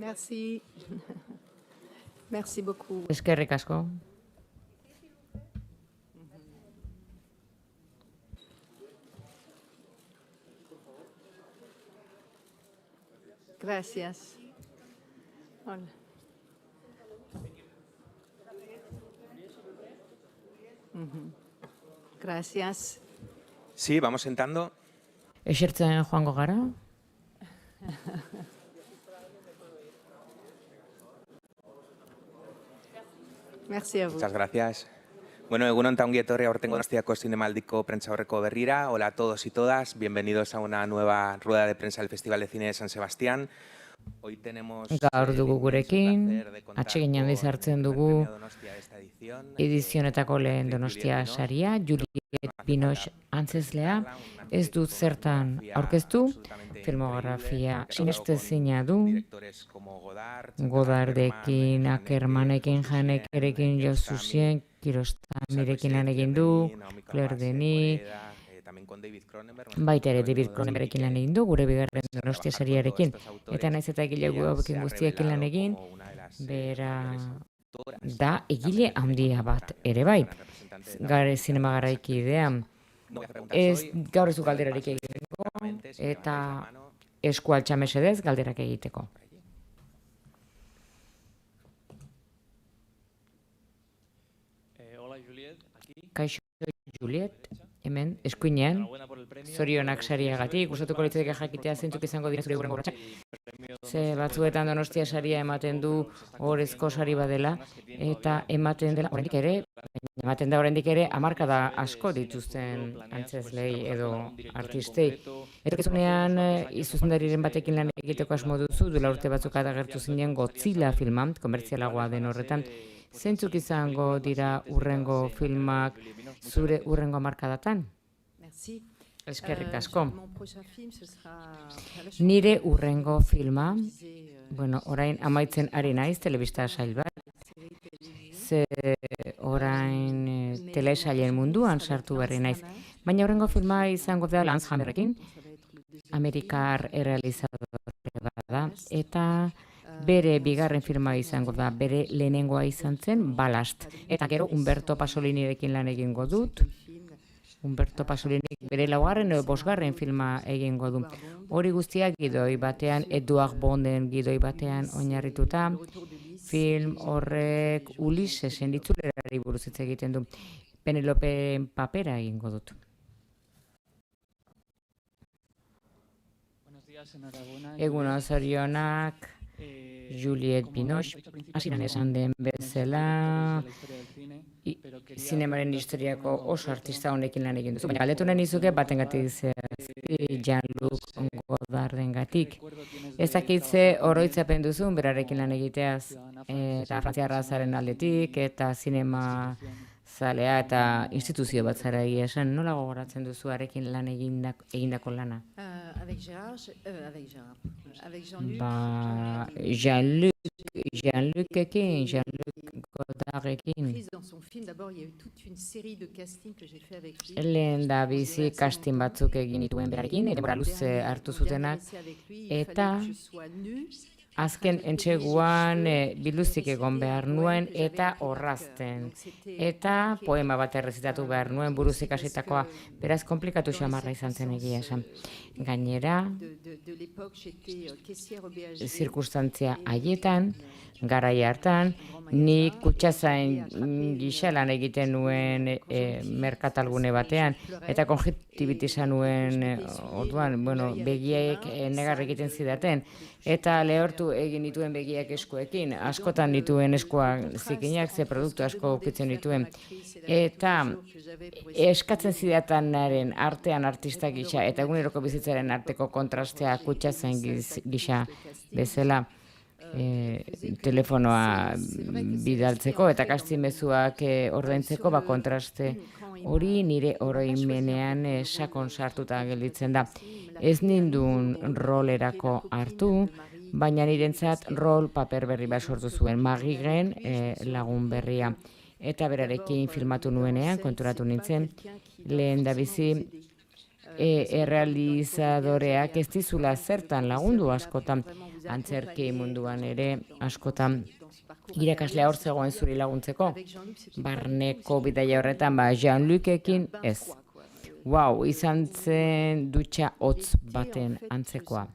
Merci. Merci beaucoup. Eskerrik asko. Gracias. Hola. Gracias. Sí, vamos sentando. Esertzen joango gara. Merci a vous. Muchas gracias. Bueno, egunon eta ongi etorri aurtengo Donostiako Zinemaldiko prentsaurreko berrira. Hola a todos y todas. Bienvenidos a una nueva rueda de prensa del Festival de Cine de San Sebastián. Hoy tenemos Gaur dugu gurekin, atsegin handiz hartzen dugu edizionetako lehen Donostia saria, Juliet Binoche antzezlea, ez dut zertan aurkeztu, filmografia sinestezina du, Godardekin, Ackermanekin, Hanekerekin, Josuzien, Kirostamirekin lan egin du, Claire Denis, baita ere David Cronenbergrekin lan egin du, gure bigarren Donostia sariarekin, eta naiz eta egile hauekin guztiekin lan egin, bera da egile handia bat ere bai, gare zinema garaikidea. Gaur ez du galderarik egiteko, eta esku altxa mesedez galderak egiteko. Kaixo Juliet, hemen, eskuinean, zorionak sariagatik, gustatuko litzateke jakitea zeintzuk izango dira zure hurrengo urratsak. Ze batzuetan Donostia saria ematen du orezko sari badela, eta ematen dela oraindik ere hamarkada asko dituzten antzezlei edo artistei. Etorkizunean zuzendariren batekin lan egiteko asmo duzu, duela urte batzuk agertu zinen Godzilla filma, komertzialagoa den horretan. Zeintzuk izango dira urrengo filmak zure urrengo hamarkadatan? Eskerrik asko. Nire urrengo filma, orain amaitzen ari naiz, telebista sail bat. Ze orain telesailen munduan sartu berri naiz. Baina urrengo filma izango da Lance Hammerrekin, Amerikar errealizadore bada, eta bere bigarren filma izango da, bere lehenengoa izan zen Ballast. Eta gero Umberto Pasolinirekin lan egingo dut. Umberto Pasolinik bere laugarren edo bosgarren filma egingo du. Hori guztiak gidoi batean, Edouard Bonden gidoi batean oinarrituta, film horrek Ulisesen itzulerari buruz hitz egiten du. Penelope papera egingo dut. Egunon zorionak, Juliet Binoche, hasieran esan den bezala, zinemaren historiako oso artista honekin lan egin duzu. Baina galdetu nahi nizuke batengatik Jean-Luc Godardengatik. Ez dakitze oroitzapen duzun berarekin lan egiteaz, eta frantziarra zaren aldetik, eta zinema zalea eta instituzio bat zara egia esan. Nola gogoratzen duzu arekin lan egindako lana? Jean-Lucekin, Jean-Luc Godardekin. Lehen da bizi casting batzuk egin dituen berarekin, denbora luze hartu zutenak, eta azken entseguan biluzik egon behar nuen eta orrazten. Eta poema bat errezitatu behar nuen buruzik hasitakoa, beraz komplikatu xamarra izan zen egia esan. Gainera, zirkustantzia haietan, garai hartan, nik kutxazain gisa lan egiten nuen merkatalgune batean, eta konjektibitiza nuen orduan, begiek negar egiten zidaten, eta lehortu egin dituen begiak eskuekin, askotan dituen eskuak zikinak, ze produktu asko ukitzen dituen, eta eskatzen zidatanaren artean artista gisa, eta eguneroko bizitzaren arteko kontrastea kutxazain gisa bezala, telefonoa bidaltzeko eta kastimezuak ordaintzeko kontraste hori nire oroimenean sakon sartuta gelditzen da. Ez nindun rolerako hartu, baina nirentzat rol paper berri bat sortu zuen, Magiren lagun berria. Eta berarekin filmatu nuenean, konturatu nintzen, lehen da bizi errealizadoreak ez dizula zertan lagundu askotan. antzerki munduan ere askotan irakaslea hor zegoen zuri laguntzeko. Barneko bidaia horretan, Jean-Lucekin ez. Wow, izan zen dutxa hotz baten antzekoa.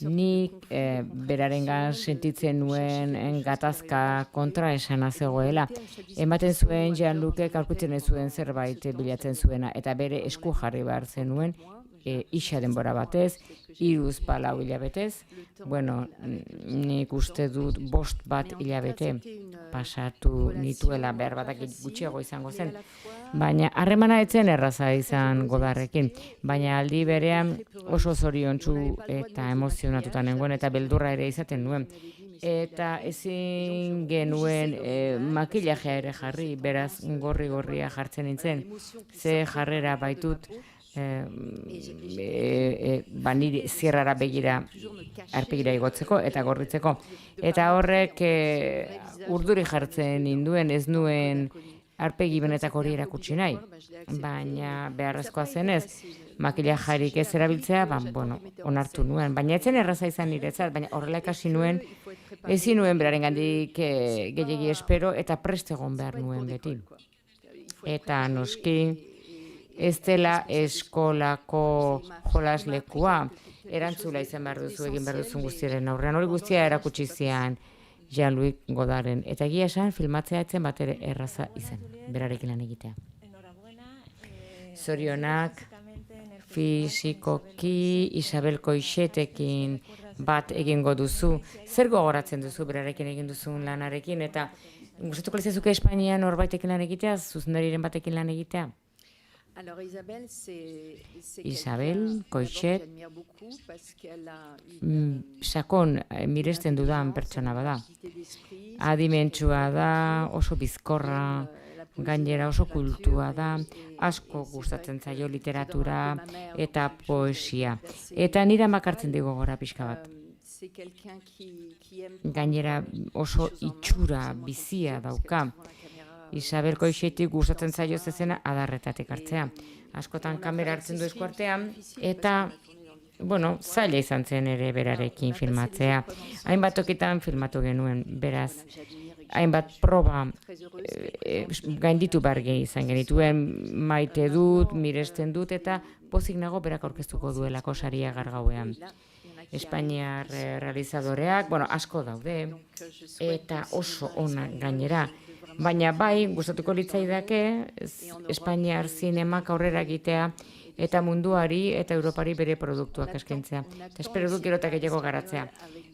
Nik berarengan sentitzen nuen gatazka kontra esana zegoela. Ematen zuen Jean-Lucek aurkitzen ez zuen zerbait bilatzen zuena, eta bere esku jarri behar zenuen isa denbora batez, 3-4 hilabetez. Bueno, nik uste dut 5 hilabete pasatu nituela, behar batak gutxiago izango zen. Baina harremana etzen erraza izan Godardrekin, baina aldi berean oso zoriontsu eta emozionatuta nengoen eta beldurra ere izaten nuen. Eta ezin genuen makillajea ere jarri, beraz gorri-gorria jartzen nintzen, ze jarrera baitut, niri zierrara begira arpegira igotzeko eta gorritzeko. Eta horrek urduri jartzen ninduen, ez nuen arpegi benetako hori erakutsi nahi, baina beharrezkoa zenez, makillajarik ez erabiltzea, onartu nuen. Baina etzen erraza izan niretzat, baina horrela ikasi nuen, ezin nuen berarengandik gehiegi espero eta prest egon behar nuen beti. Eta noski, ez dela eskolako jolaslekua, erantzula izan behar duzu, egin behar duzun guztiaren aurrean, hori guztia erakutsi zian Jean-Luc Godardren. Eta egia esan, filmatzea etzen bat ere erraza izan, berarekin lan egitea. Zorionak, fizikoki Isabel Coixetekin bat egingo duzu. Zer gogoratzen duzu berarekin egin duzun lanarekin, eta gustatuko lizazuke Espainian norbaitekin lan egitea, zuzendariren batekin lan egitea? Isabel Coixet sakon miresten dudan pertsona bada. Adimentsua da, oso bizkorra, gainera oso kultua da, asko gustatzen zaio literatura eta poesia. Eta nire makartzen digo gora pixka bat. Gainera oso itxura bizia dauka. Isabel Coixetik gustatzen zaio zezena adarretatik hartzea. Askotan kamera hartzen du eskuartean, eta, zaila izan zen ere berarekin filmatzea. Hainbat tokitan filmatu genuen, beraz, hainbat proba gainditu behar izan genituen, maite dut, miresten dut, eta pozik nago berak aurkeztuko duelako saria gargauean. Espainiar realizadoreak, asko daude, eta oso onak gainera. Baina bai, gustatuko litzaidake Espainiar zinemak aurrera egitea eta munduari eta Europari bere produktuak eskaintzea. Eta espero dut gero eta gehiago garatzea.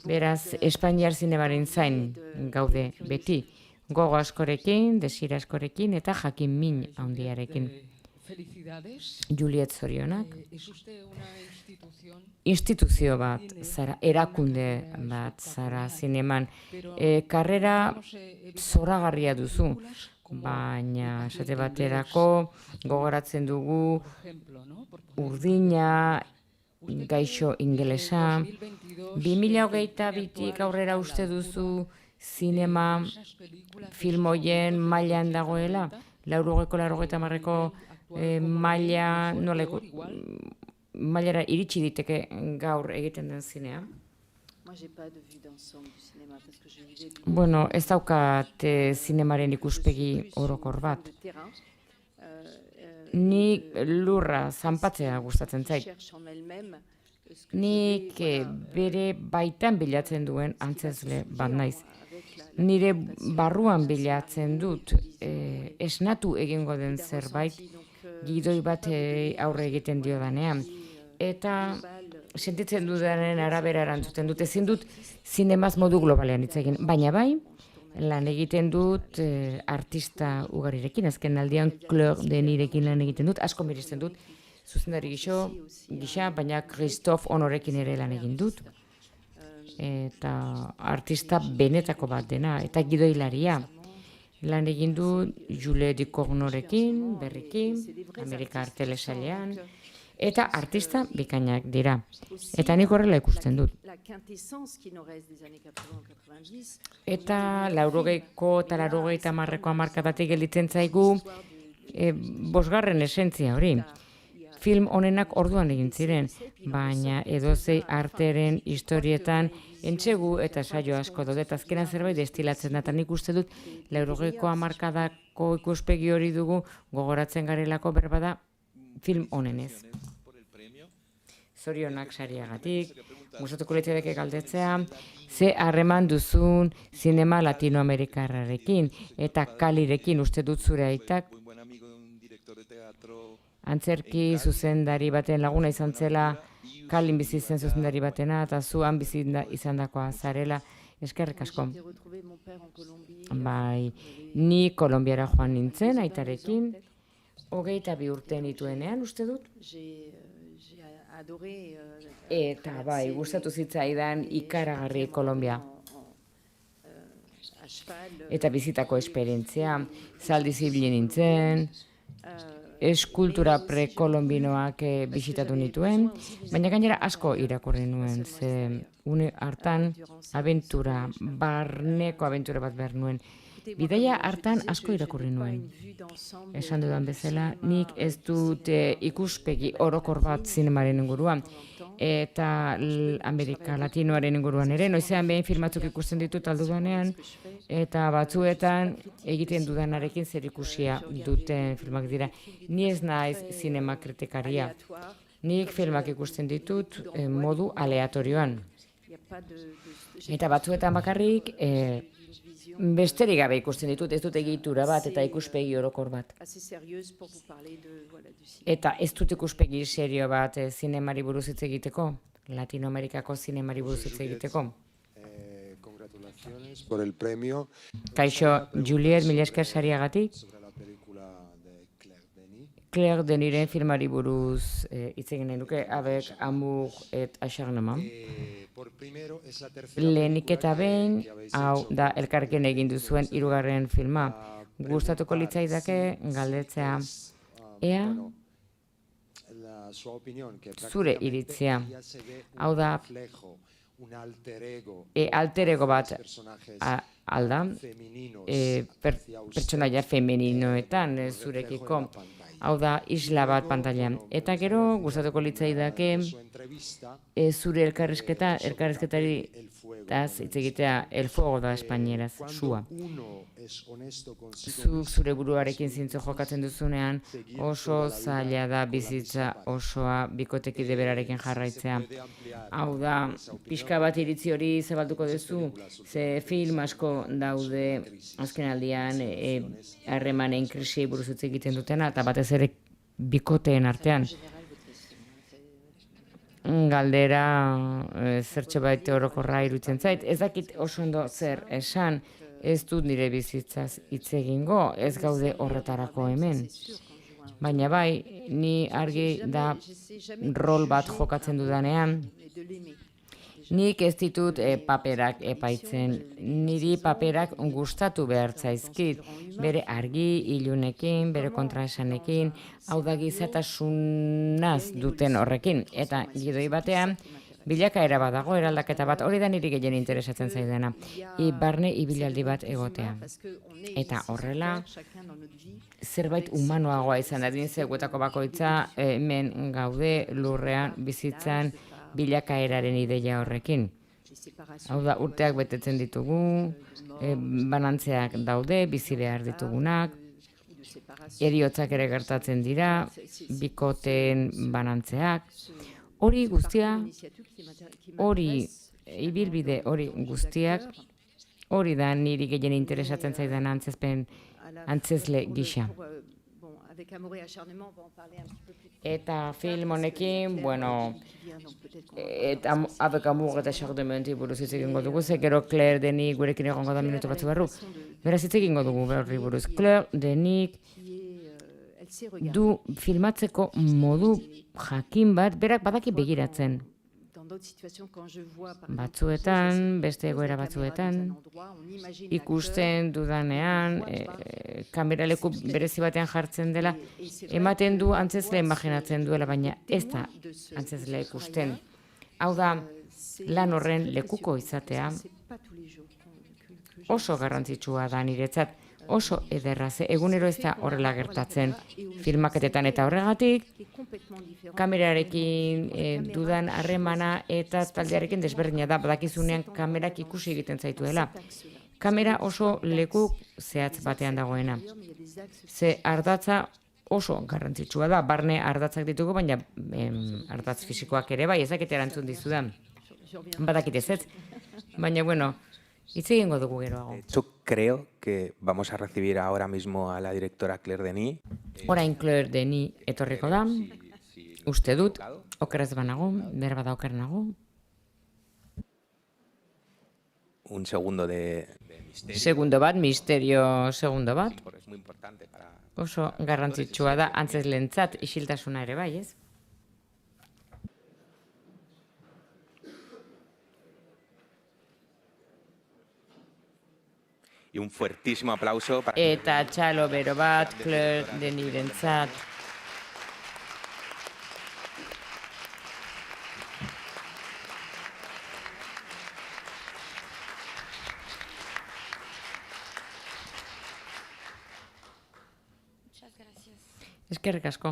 Beraz, Espainiar zinemaren zain gaude beti. Gogo askorekin, desira askorekin eta jakin min handiarekin. Juliet zorionak. Instituzio bat zara, erakunde bat zara zineman. Karrera zoragarria duzu, baina esate baterako gogoratzen dugu Urdina, Gaixo ingelesa. 2022tik aurrera uste duzu zinema filmoien mailan dagoela? 80-90ko maila mailara iritsi diteke gaur egiten den zinea? Ez daukat zinemaren ikuspegi orokor bat. Nik lurra zanpatzea gustatzen zait. Nik bere baitan bilatzen duen antzezle bat naiz. Nire barruan bilatzen dut esnatu egingo den zerbait gidoi bat aurre egiten dio danean. Eta sentitzen dudaren arabera erantzuten dut. Ezin dut zinemaz modu globalean hitz egin. Baina bai, lan egiten dut artista ugarirekin. Azken aldian Claire Denisrekin lan egiten dut. Asko miresten dut. Zuzendari gisa, baina Christophe Honorekin ere lan egin dut. Eta artista benetako bat dena. Eta gidoilaria. Lan egin dut Jules Ducournaurekin, berrikin, Amerikar telesailean. Eta artista bikainak dira. Eta nik horrela ikusten dut. Eta 80ko eta 80ko hamarkadatik gelditzen zaigu bosgarren esentzia hori. film honenak orduan egin ziren, baina edozei arteren historietan entsegu eta saio asko daude, eta azkenan zerbait destilatzen da, eta nik uste dut 80ko hamarkadako ikuspegi hori dugu gogoratzen garelako berbada film honenez. Zorionak sariagatik, gustatuko litzaidake galdetzea, ze harreman duzun zinema latinoamerikarrarekin eta Kalirekin uste dut zure aitak antzerki zuzendari baten laguna izan zela, Kalin bizi zen zuzendari batena eta zuan bizi izandakoa zarela, eskerrik asko. Bai, ni Kolonbiara joan nintzen aitarekin, 22 urte nituenean uste dut. Eta bai, gustatu zitzaidan ikaragarri Kolonbia. Eta bizitako esperientzia, zaldi zibili nintzen, eskultura prekolombinoak bisitatu nituen, baina gainera asko irakurri nuen, ze une hartan abentura, barneko abentura bat behar nuen. Bidaia hartan asko irakurri nuen. Esan dudan bezala, nik ez dut ikuspegi orokor bat zinemaren inguruan, eta Amerika Latinoaren inguruan ere, noizean behin filmatzuk ikusten ditut aldudanean, eta batzuetan egiten dudanarekin zer ikusia duten filmak dira. Ni ez naiz zinema kritikaria. Nik filmak ikusten ditut modu aleatorioan. Eta batzuetan bakarrik besterik gabe ikusten ditut, ez dut egitura bat eta ikuspegi orokor bat. Eta ez dut ikuspegi serio bat zinemari buruz hitz egiteko, Latinoamerikako zinemari buruz hitz egiteko. Kaixo, Juliet, mila esker sariagatik. Claire Deniren filmari buruz hitz egin nahi nuke, Avec amour et acharnement. Lehenik eta behin, hau da elkarrekin egin duzuen 3. filma. Gustatuko litzaidake galdetzea, ea zure iritzia. Hau da, alter ego bat alda, pertsonaia femeninoetan zurekiko. Hau da, isla bat pantailan. Eta gero, gustatuko litzaidake zure elkarrizketari hitz egitea, el fuego da espainieraz, sua. Zure buruarekin zintzo jokatzen duzunean, oso zaila da bizitza osoa bikotekide berarekin jarraitzea. Hau da, pixka bat iritzi hori zabalduko duzu, ze film asko daude azkenaldian harremanen krisi buruz hitz egiten dutena, eta batez ere bikoteen artean. Galdera zertxo baita orokorra iruditzen zait. Ez dakit oso ondo zer esan, ez dut nire bizitzaz hitz egingo, ez gaude horretarako hemen. Baina bai, ni argi da rol bat jokatzen dudanean, nik ez ditut paperak epaitzen, niri paperak gustatu behar zaizkit, bere argi, ilunekin, bere kontraesanekin, hau da gizatasunaz duten horrekin. Eta gidoi batean, bilakaera bat dago, eraldaketa bat, hori da niri gehien interesatzen zaidana, barne ibilaldi bat egotea. Eta horrela, zerbait humanoagoa izan da, guetako bakoitza hemen gaude lurrean bizitzan bilakaeraren ideia horrekin. Hau da, urteak betetzen ditugu, banantzeak daude, bizi behar ditugunak, heriotzak ere gertatzen dira, bikoteen banantzeak, hori guztia, hori ibilbide hori guztiak, hori da niri gehien interesatzen zaidan antzezle gisa. Eta film honekin, bueno, Avec amour eta acharnement buruz hitz egingo dugu, ze gero Claire Denis gurekin egongo da minutu batzu barru. Beraz hitz egingo dugu berri buruz. Claire Denis du filmatzeko modu jakin bat, berak badaki begiratzen. Batzuetan, beste egoera batzuetan, ikusten dudanean, kameraleku berezi batean jartzen dela, ematen du antzezle imaginatzen duela, baina ez da antzezle ikusten. Hau da, lan horren lekuko izatea oso garrantzitsua da niretzat, oso ederra, ze egunero ez da horrela gertatzen filmaketetan, eta horregatik kamerarekin dudan harremana eta taldearekin desberdina da, badakizunean kamerak ikusi egiten zaituela. Kamera oso leku zehatz batean dagoena. Ze ardatza oso garrantzitsua da, barne ardatzak ditugu, baina ardatz fisikoak ere bai, ezakite erantzun dizudan. Badakit ez, baina bueno, hitz egingo dugu geroago. De hecho, creo que vamos a recibir ahora mismo a la directora Claire Denis. Orain Claire Denis etorriko da, uste dut, okeraz banago, berba da oker nago. Un segundo de misterio. Segundo bat, misterio segundo bat. Porque es muy importante para... Oso garrantzitsua da, antzeslentzat isiltasuna ere bai, ez? Y un fuertísimo aplauso para... Eta txalo bero bat, Claire Denirentzat. Eskerrik asko.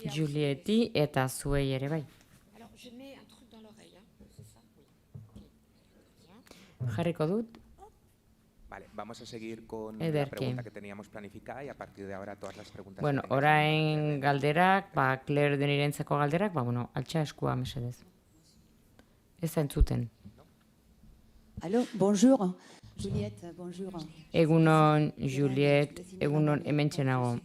Julieti eta zuei ere bai. Jarriko dut. Vale, vamos a seguir con la Ederki. pregunta que teníamos planificada y a partir de ahora todas las preguntas... Bueno, que tengáis orain galderak, Claire Denirentzako galderak, altxa eskua mesedez. Ez da entzuten. Allô, bonjour. Juliette, bonjour. Egunon, Juliet, egunon hementxe nago.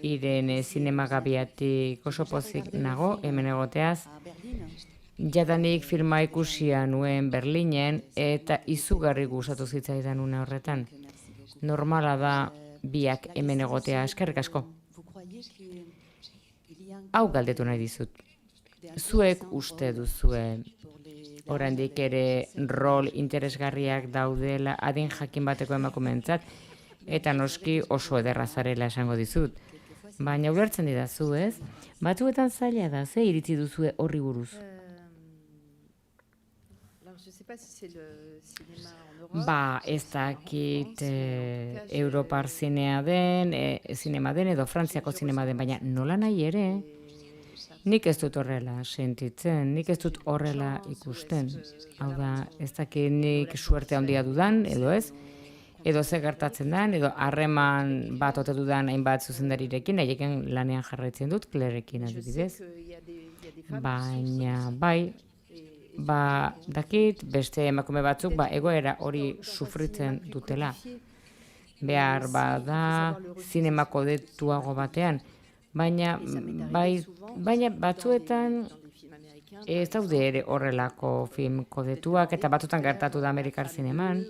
Irene zinemagabiatik oso pozik nago, hemen egoteaz. À Berlin. Jadanik filma ikusia nuen Berlinen eta izugarri gustatu zitzaidan une horretan. Normala da biak hemen egotea, eskerrik asko. Vous croyez qu'il y a Hau galdetu nahi dizut. Zuek uste duzue pour les oraindik ere rol interesgarriak daudela adin jakin bateko emakumeentzat eta noski oso ederra zarela esango dizut. Baina ulertzen didazu, ez? Batzuetan zaila da, ze iritzi duzue horri buruz? Alors, je sais pas si c'est le cinéma en Europe. Ba, ez dakit Europar zinea den, zinema den edo Frantziako zinema den, baina nola nahi ere, nik ez dut horrela sentitzen, nik ez dut horrela ikusten. Hau da, ez dakit nik suerte handia dudan, edo ez, edo ze gertatzen den, edo harreman bat ote dudan hainbat zuzendarirekin, haiekin lanean jarraitzen dut, Clairerekin Je sais adibidez. qu'il y a des femmes Baina, bai, dakit beste emakume batzuk egoera hori sufritzen dutela. Behar bada zinema kodetuago batean, baina batzuetan ez daude ere horrelako film kodetuak eta batzuetan gertatu da Amerikar zineman.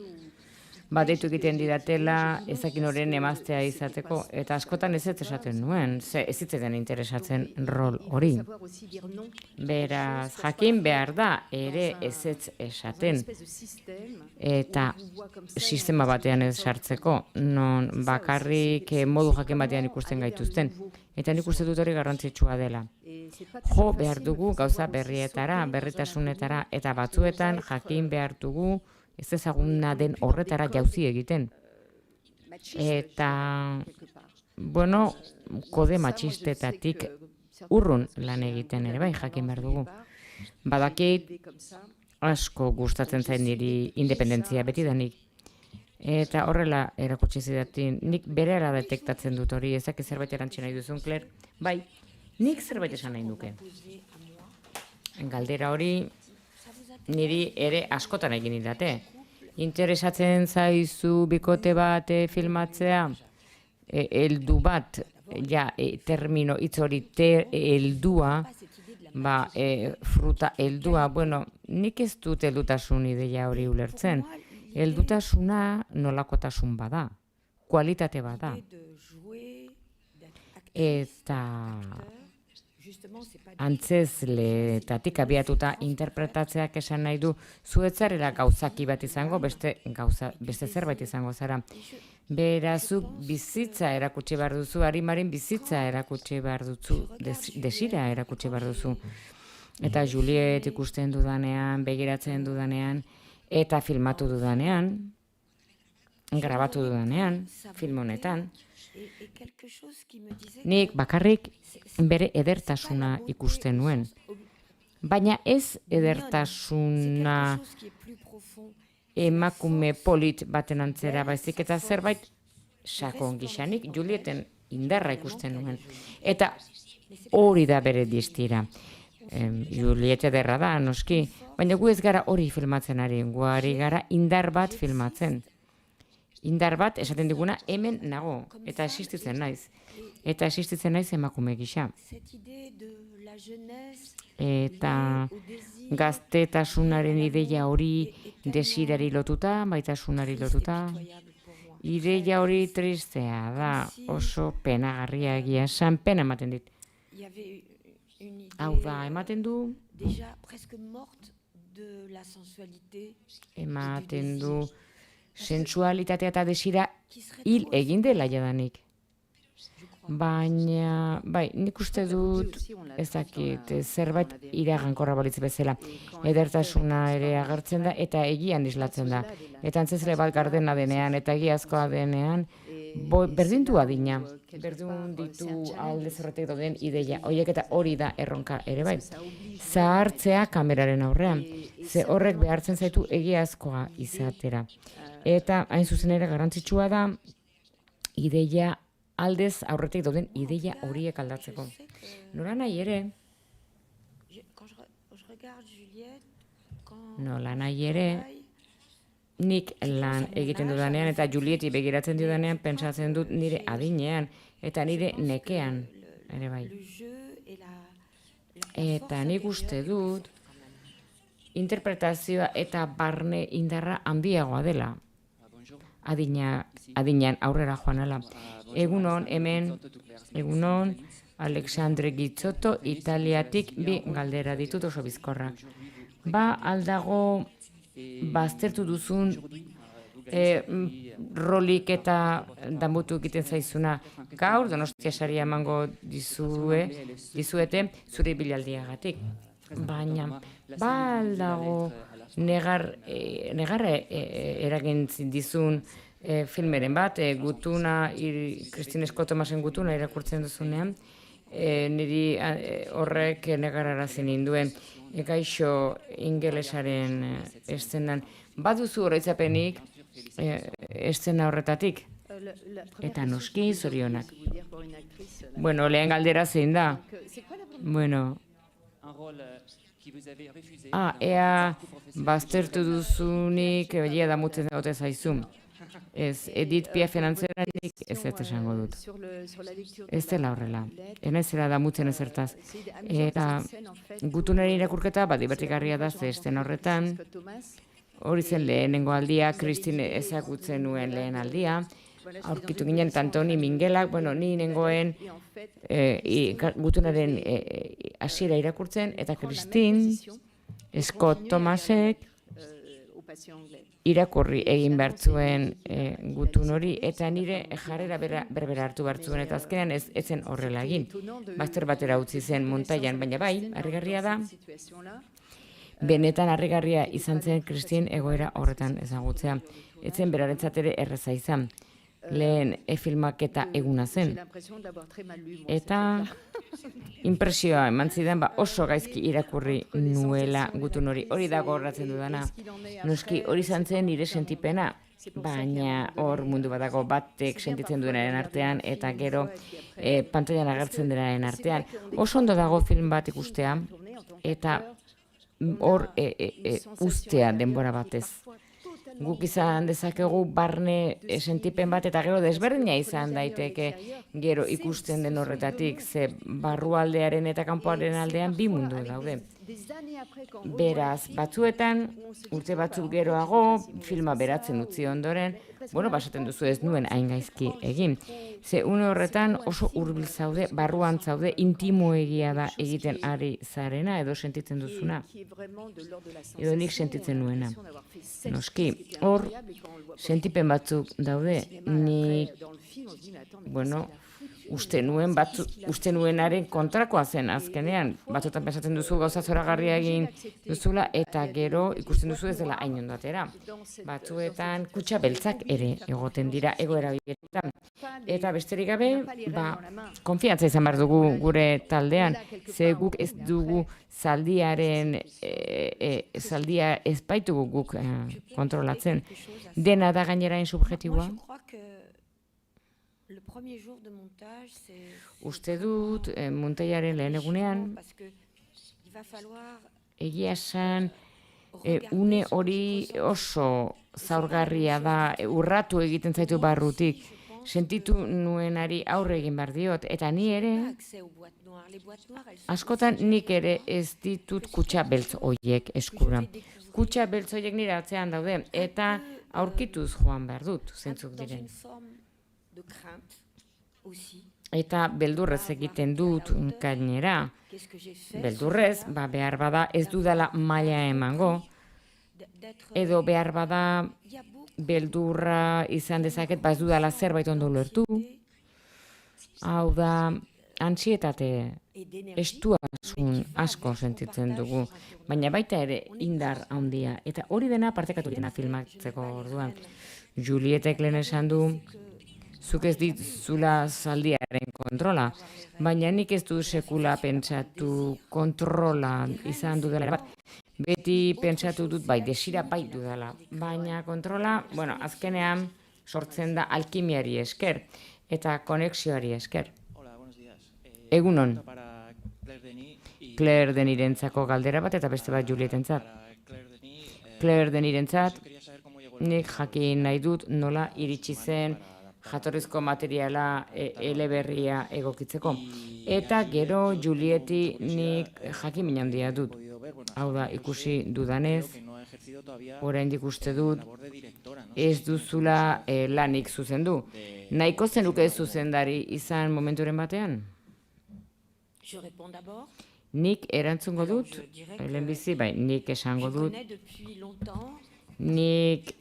Deitu egiten didatela ezakin horren emaztea izateko eta askotan ez esaten nuen, ez zitzaidan interesatzen rol hori. savoir aussi dire non. Beraz, jakin behar da ere ez esaten. Espèce de système Eta sistema batean ez sartzeko, non bakarrik modu jakin batean ikusten gaituzten. Eta nik uste dut hori garrantzitsua dela. et c'est pas Jo behar dugu gauza berrietara, berritasunetara, eta batzuetan jakin behar dugu ez ezaguna den horretara jauzi egiten. Eta, bueno, kode matxistetatik urrun lan egiten ere bai jakin behar dugu. Badakit asko gustatzen zain niri independentzia betidanik. Eta horrela erakutsi zidatin, nik berehala detektatzen dut hori, ezak zerbait erantzi nahi duzun, Claire? Bai, nik zerbait esan nahi duke. Galdera hori niri ere askotan egin didate. Interesatzen zaizu bikote bat filmatzea, heldu bat, termino hitz hori heldua, fruta heldua, bueno, nik ez dut heldutasun ideia hori ulertzen. Heldutasuna nolakotasun bada, kualitate bada. Eta antzezleetatik abiatuta interpretatzeak esan nahi du zuetzarela gauzaki bat izango, beste zerbait izango zara. Berazuk bizitza erakutsi behar duzu, Arimarin bizitza erakutsi behar duzu, desira erakutsi behar duzu. Eta Juliet ikusten dudanean, begiratzen dudanean, eta filmatu dudanean, grabatu dudanean, film honetan, nik bakarrik bere edertasuna ikusten nuen. Baina ez edertasuna emakume polit baten antzera, baizik eta zerbait sakon gixanik, Julieten indarra ikusten nuen. Eta hori da bere distira. Juliet ederra da, noski, baina gu ez gara hori filmatzen ari, gu ari gara indar bat filmatzen. Indar bat, esaten diguna, hemen nago, eta existitzen naiz. Eta existitzen naiz emakume gisa. Eta gaztetasunaren ideia hori desirari lotuta, baitasunari lotuta. Ideia hori tristea da, oso penagarria egia esan, pena ematen dit. Hau da, ematen du sensualitatea eta desira hil egin dela jadanik. Baina, bai, nik uste dut, ez dakit, zerbait iragankorra balitz bezala. Edertasuna ere agertzen da eta egian islatzen da. Eta antzezle bat gardena denean eta egiazkoa denean, berdintu adina. Berdun ditu alde zerretek dauden ideia. Horiek eta hori da erronka ere bai. Zahartzea kameraren aurrean. Ze horrek behartzen zaitu egiazkoa izatera. Eta hain zuzen ere garrantzitsua da ideia aldez aurretik dauden ideia horiek aldatzeko. Nola nahi ere, nik lan egiten dudanean eta Julieti begiratzen dudanean pentsatzen dut nire adinean eta nire nekean ere bai. Eta nik uste dut interpretazioa eta barne indarra handiagoa dela. Adinean aurrera joan ala. Egunon, hemen, egunon, Alexandre Gizzotto, Italiatik bi galdera ditut oso bizkorrak. Ba, aldago baztertu duzun rolik eta danbutu egiten zaizuna. Gaur, Donostia saria emango dizuete zure bilaldiagatik. Baina, ba, aldago negarra eragin dizun filmeren bat, gutuna, Christine Scott Thomasen gutuna irakurtzen duzunean, niri horrek negararazi ninduen gaixo ingelesaren eszenan. Baduzu oroitzapenik eszena horretatik? Eta noski zorionak. Bueno, lehen galdera zein da. Bueno, ea baztertu duzunik egia damutzen ote zaizu. Ez, Edith Piafen antzeranik ez esango dut. Ez dela horrela. Enaiz zela damutzen ezertaz. Eta gutunaren irakurketa, divertigarria da ze eszena horretan, hori zen lehenengo aldia, Christine ezagutzen nuen lehen aldia, aurkitu ginen eta Antoni Mingelak, ni nengoen gutunaren hasiera irakurtzen, eta Christine Scott Thomasek irakurri egin bertzuen gutun hori, eta nire jarrera berbera hartu bertzuen, eta azkenean ez zen horrela egin. Bazter batera utzi zen montaian, baina bai, harrigarria da, benetan harrigarria izan zen Christine egoera horretan ezagutzea. Etzen berarentzat ere erreza izan. Lehen filmaketa eguna zen. Eta impresioa eman zidan oso gaizki irakurri nuela gutun hori. Hori da gogoratzen dudana. Noski hori izan zen nire sentipena, baina hor mundu bat dago batek sentitzen duenaren artean eta gero pantailan agertzen denaren artean. Oso ondo dago film bat ikustea eta hor ustea denbora batez. Guk izan dezakegu barne sentipen bat eta gero desberdina izan daiteke gero ikusten den horretatik, ze barrualdearen eta kanpoaren aldean bi mundu daude. Beraz, batzuetan, urte batzuk geroago, filma beratzen utzi ondoren, basaten duzu ez nuen hain gaizki egin. Ze une horretan oso hurbil zaude, barruan zaude, intimoegia da egiten ari zarena edo sentitzen duzuna. Edo nik sentitzen nuena. Noski, hor, sentipen batzuk daude, nik, uste nuenaren kontrakoa zen azkenean. Batzutan pensatzen duzu gauza zoragarria egin duzula eta gero ikusten duzu ez dela hain ondo atera. Batzuetan kutxa beltzak ere egoten dira egoera horietan. Eta besterik gabe, konfiantza izan behar dugu gure taldean, ze guk ez dugu zaldia ez baitugu guk kontrolatzen. Dena da gainerain subjektiboa. Uste dut, muntaiaren lehen egunean, egia esan, une hori oso zaurgarria da, urratu egiten zaitu barrutik, sentitu nuenari aurre egin behar diot, eta ni ere, askotan nik ere ez ditut kutxa beltz horiek eskura. Kutxa beltz horiek nire atzean daude, eta aurkituz joan behar dut, zentzuk diren. Eta beldurrez egiten dut gainera. Beldurrez, behar bada ez dudala maila emango, edo behar bada beldurra izan dezaket, ez dudala zerbait ondo ulertu. Hau da, antsietate estuasun asko sentitzen dugu, baina baita ere indar handia. Eta hori dena partekatu dena filmatzeko orduan. Julietek lehen esan du, zuk ez ditzula zaldiaren kontrola, baina nik ez du sekula pentsatu kontrola izan dudala bat. Beti pentsatu dut bai, desira bai dudala, baina kontrola, azkenean sortzen da alkimiari esker eta konexioari esker. Egunon, Claire Denirentzako galdera bat eta beste bat Julietentzat. Claire Denirentzat, nik jakin nahi dut nola iritsi zen jatorrizko materiala eleberria egokitzeko. Eta gero Julieti nik jakin min handia dut. Hau da, ikusi dudanez, oraindik uste dut, ez duzula lanik zuzendu. Nahiko zenuke zuzendari izan momenturen batean? Nik erantzungo dut, lehenbizi, bai, nik esango dut, nik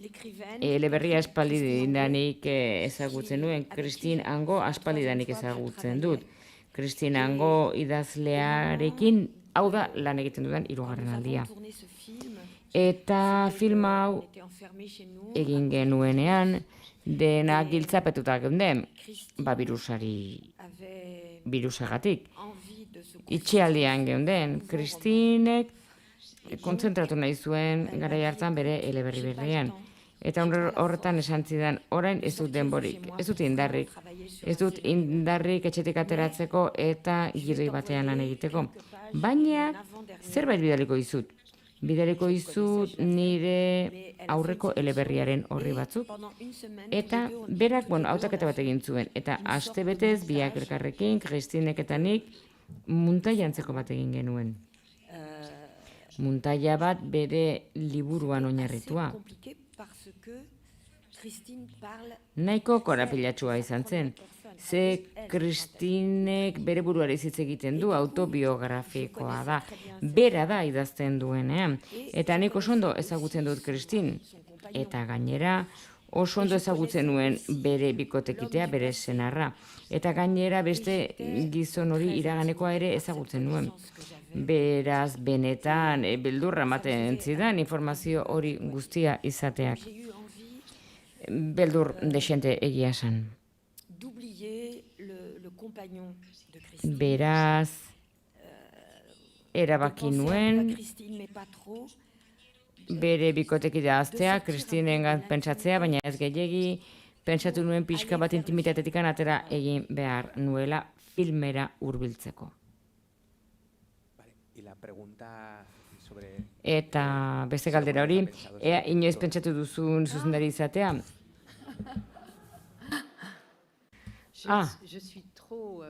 eleberria aspaldidanik ezagutzen nuen, Christine Angot aspaldidanik ezagutzen dut. Christine Angot idazlearekin, hau da lan egiten dudan 3. aldia. Eta film hau egin genuenean, dena giltzapetuta geunden, birusagatik. Itxialdian geunden, Christinek kontzentratu nahi zuen garai hartan bere eleberri berrian. Eta horretan esan zidan, orain ez dut denborik, ez dut indarrik etxetik ateratzeko eta gidoi batean lan egiteko. Baina, zerbait bidaliko dizut. Bidaliko dizut nire aurreko eleberriaren horri batzuk. Eta berak, hautaketa bat egin zuen. Eta aste betez, biak elkarrekin, Kristinek eta nik, muntaia antzeko bat egin genuen. Muntaia bat bere liburuan oinarritua. Nahiko korapilatsua izan zen. Ze Kristinek bere buruari hitz egiten du, autobiografikoa da. Bera da idazten duenean. Eta nik oso ondo ezagutzen dut Kristin. Eta gainera oso ondo ezagutzen nuen bere bikotekitea, bere senarra. Eta gainera beste gizon hori iraganekoa ere ezagutzen nuen. Beraz, benetan, beldurra ematen zidan informazio hori guztia izateak. Beldur desente egia esan. Beraz, erabaki nuen, bere bikotekidea aztea, Kristinengan pentsatzea, baina ez gehiegi, pentsatu nuen pixka bat intimitatetik atera egin behar nuela filmera hurbiltzeko. Eta beste galdera hori, ea inoiz pentsatu duzun zuzendari izatea? Je suis trop,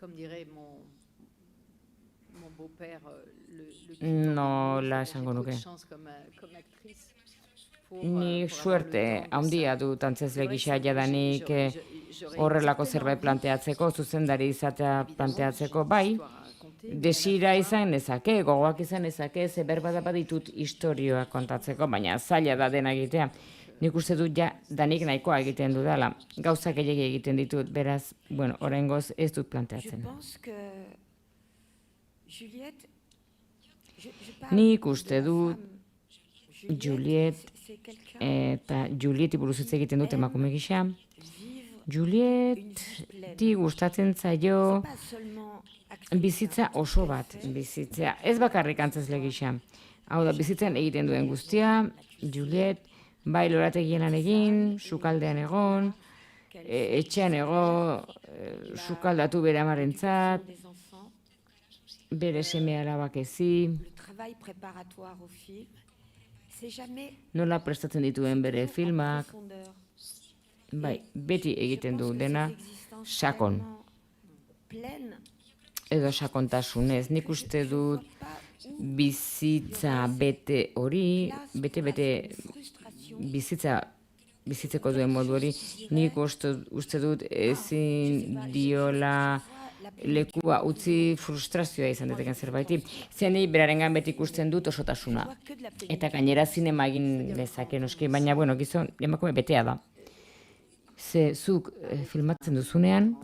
comme dirait mon beau-père, Nola esango nuke. Ni suerte handia dut antzezle gisa jadanik horrelako zerbait planteatzeko, zuzendari izatea planteatzeko, bai, desira izan nezake, gogoak izan nezake, ze berbada baditut historioa kontatzeko, baina zaila da dena egitea. nik uste dut ja danik nahikoa egiten dudala. Gauzak gehiegi egiten ditut, beraz, bueno, oraingoz ez dut planteatzen. Nik uste dut Juliet eta Julieti buruz hitz egiten dut emakume gisa. Julieti gustatzen zaio bizitza oso bat, bizitza ez bakarrik antzezle gisa. Hau da, bizitzan egiten duen guztia, Juliet, bai lorategian egin, sukaldean egon, etxean sukaldatu bere amarentzat, bere seme alabak ezi, nola prestatzen dituen bere filmak, bai, beti egiten du dena sakon. Edo sakontasunez, nik uste dut bizitza bete hori, bete bizitzeko duen modu hori, nik uste dut ezin diola lekua utzi frustrazioa izan deteken zerbaiti. Zenei berarengan beti ikusten dut osotasuna. Eta gainera zinema egin lezake noski, baina bueno, gizon, emakume betea da. Ze zuk filmatzen duzunean,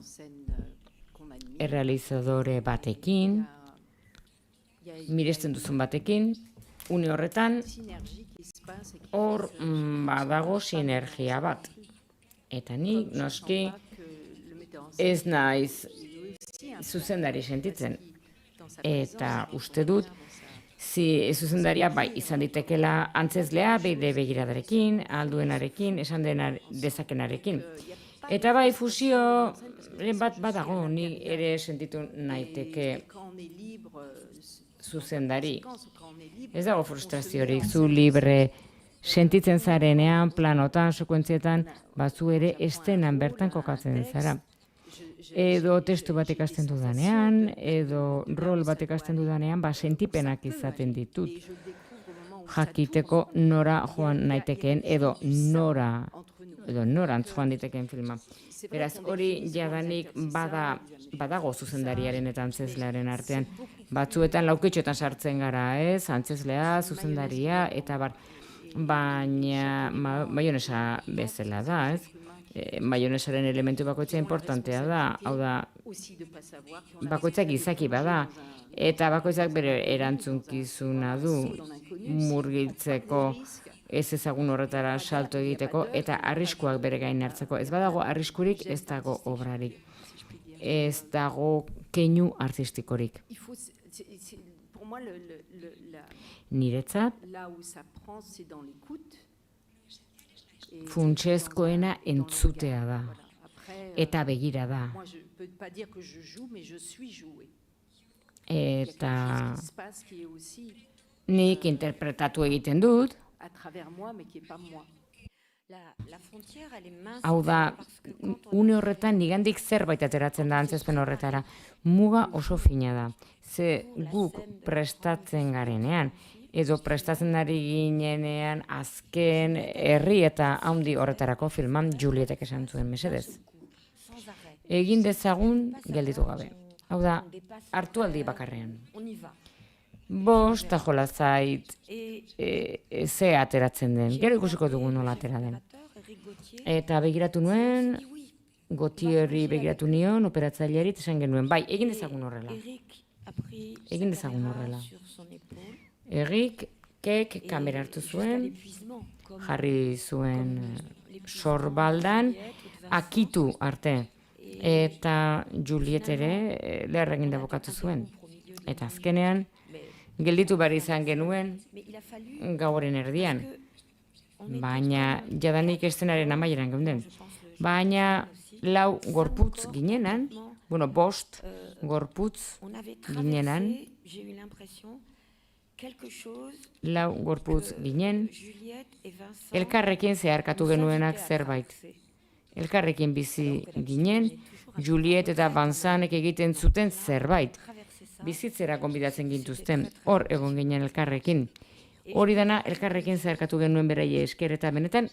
errealizadore batekin, miresten duzun batekin, une horretan, hor badago sinergia bat. Eta nik noski ez naiz zuzendari sentitzen. Eta uste dut, zuzendaria bai izan ditekela antzezlea bide begiradarekin, alduenarekin, esan dezakenarekin. Eta bai fusio bat badago, ni ere sentitu naiteke zuzendari. Ez dago frustraziorik, zu libre sentitzen zarenean, planotan, sekuentzietan, batzu ere estenan bertan kokatzen zara. Edo testu bat ikasten dudanean, edo rol bat ikasten dudanean, sentipenak izaten ditut. Jakiteko nora joan naitekeen, edo norantz joan ditekeen filma. Beraz, hori jadanik badago zuzendariaren eta antzezlearen artean. Batzuetan laukitxotan sartzen gara, ez? Antzezlea, zuzendaria, eta baina maionesa bezala da, ez? Maionesaren elementu bakoitza importantea da, hau da, bakoitzak izaki bada, eta bakoitzak bere erantzunkizuna du murgiltzeko, ez ezagun horretara salto egiteko, eta arriskuak bere gain hartzeko. Ez badago arriskurik, ez dago obrarik. Ez dago keinu artistikorik. Niretzat, funtsezkoena entzutea da, eta begira da. Eta nik interpretatu egiten dut, hau da, une horretan nigandik zerbait ateratzen da antzezpen horretara. Muga oso fina da. Ze guk prestatzen garenean, edo prestatzen ari ginenean azken herri eta handi horretarako filman Julietek esan zuen mesedez. Egin dezagun gelditu gabe. Hau da, hartu aldi bakarrean. Bost jola zait ze ateratzen den. Gero ikusiko dugu nola atera den. Eta begiratu nuen, Gautierri begiratu nion, operatzaileari, esan genuen, bai, egin dezagun horrela. Egin dezagun horrela. Erikek kamera hartu zuen, jarri zuen sorbaldan, akitu arte. Eta Juliet ere leher eginda bokatu zuen. Eta azkenean, gelditu behar izan genuen gauaren erdian. Baina jadanik eszenaren amaieran geunden. Baina lau gorputz ginenan, bost gorputz ginenan, lau gorputz ginen, elkarrekin zeharkatu genuenak zerbait. Elkarrekin bizi ginen, Juliet eta Vincent egiten zuten zerbait. Bizitzera konbidatzen gintuzten, hor egon ginen elkarrekin. Hori dana elkarrekin zeharkatu genuen beraie esker eta benetan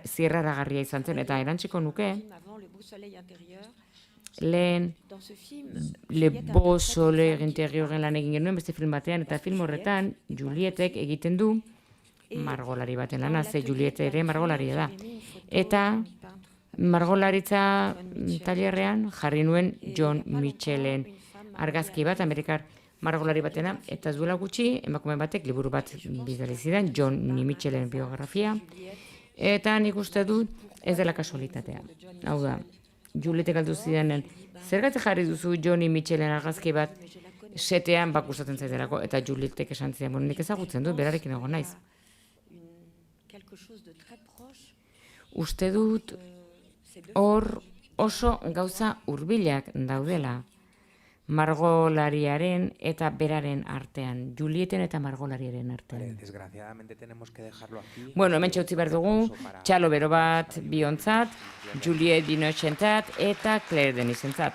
zirraragarria izan zen. Eta erantziko nuke, lehen Le Beau Soleil Interiorren lan egin genuen beste film batean, eta film horretan Julietek egiten du margolari baten lana, ze Juliet ere margolaria da. Eta margolaritza tailerrean jarri nuen John Mitchellen argazki bat, Amerikar margolari batena, eta ez duela gutxi, emakume batek liburu bat bidali zidan, John Mitchellen biografia, eta nik uste dut ez dela kasualitatea. Hau da, Julietek galdu zidanen, zergatik jarri duzu Johnny Mitchellen argazki bat setean bakustatzen zaiderako, eta Julietek esan zidan, bueno, nik ezagutzen dut, berarekin egon naiz. Uste dut hor oso gauza hurbilak daudela margolariaren eta beraren artean, Julieten eta margolariaren artean. Desgraciadamente tenemos que dejarlo aquí. Bueno, hemen txautzi behar dugu, txalo bero bat biontzat, Juliet Binoche'entzat eta Claire Denisentzat.